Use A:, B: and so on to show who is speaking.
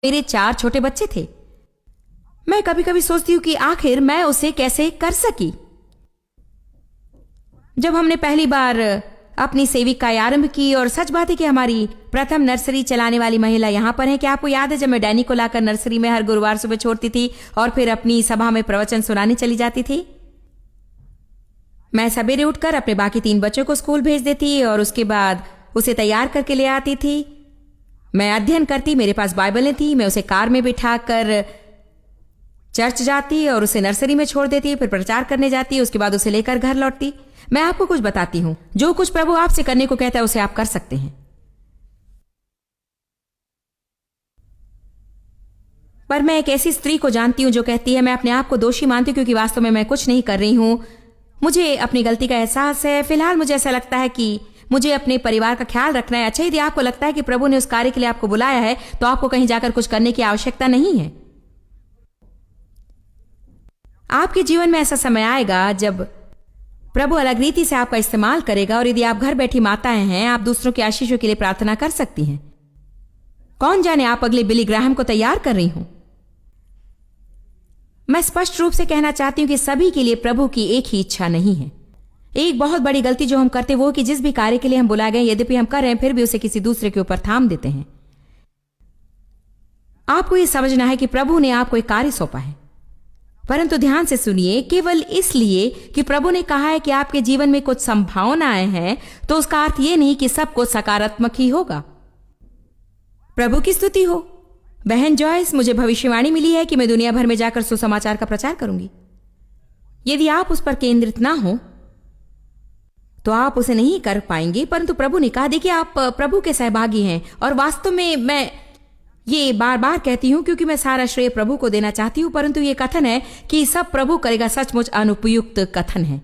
A: मेरे 4 छोटे बच्चे थे। मैं कभी कभी सोचती हूं कि आखिर मैं उसे कैसे कर सकी। जब हमने पहली बार अपनी सेविका आरंभ की, और सच बात है कि हमारी प्रथम नर्सरी चलाने वाली महिला यहां पर है। क्या आपको याद है जब मैं डैनी को लाकर नर्सरी में हर गुरुवार सुबह छोड़ती थी और फिर अपनी सभा में प्रवचन सुनाने चली जाती थी? मैं सवेरे उठकर अपने बाकी 3 बच्चों को स्कूल भेज देती और उसके बाद उसे तैयार करके ले आती थी। मैं अध्ययन करती, मेरे पास बाइबलें थी, मैं उसे कार में बिठाकर चर्च जाती और उसे नर्सरी में छोड़ देती, फिर प्रचार करने जाती, उसके बाद उसे लेकर घर लौटती। मैं आपको कुछ बताती हूं, जो कुछ प्रभु आपसे करने को कहता है उसे आप कर सकते हैं। पर मैं एक ऐसी स्त्री को जानती हूं जो कहती है मैं अपने आप को दोषी मानती हूं क्योंकि वास्तव में मैं कुछ नहीं कर रही हूं, मुझे अपनी गलती का एहसास है। फिलहाल मुझे ऐसा लगता है कि मुझे अपने परिवार का ख्याल रखना है। अच्छा, यदि आपको लगता है कि प्रभु ने उस कार्य के लिए आपको बुलाया है तो आपको कहीं जाकर कुछ करने की आवश्यकता नहीं है। आपके जीवन में ऐसा समय आएगा जब प्रभु अलग रीति से आपका इस्तेमाल करेगा, और यदि आप घर बैठी माताएं हैं, आप दूसरों के आशीषों के लिए प्रार्थना कर सकती हैं। कौन जाने आप अगले बिली ग्राहम को तैयार कर रही हूं। मैं स्पष्ट रूप से कहना चाहती हूं कि सभी के लिए प्रभु की एक ही इच्छा नहीं है। एक बहुत बड़ी गलती जो हम करते वो कि जिस भी कार्य के लिए हम बुलाए गए, यद्यपि हम कर रहे हैं, फिर भी उसे किसी दूसरे के ऊपर थाम देते हैं। आपको यह समझना है कि प्रभु ने आपको एक कार्य सौंपा है, परंतु ध्यान से सुनिए, केवल इसलिए कि प्रभु ने कहा है कि आपके जीवन में कुछ संभावनाएं हैं तो उसका अर्थ यह नहीं कि सब कुछ सकारात्मक ही होगा। प्रभु की स्तुति हो। बहन जॉयस, मुझे भविष्यवाणी मिली है कि मैं दुनिया भर में जाकर सुसमाचार का प्रचार करूंगी। यदि आप उस पर केंद्रित ना हो तो आप उसे नहीं कर पाएंगे, परंतु प्रभु ने कहा देखिए आप प्रभु के सहभागी हैं। और वास्तव में मैं ये बार बार कहती हूं क्योंकि मैं सारा श्रेय प्रभु को देना चाहती हूं, परंतु ये कथन है कि सब प्रभु करेगा सचमुच अनुपयुक्त कथन है।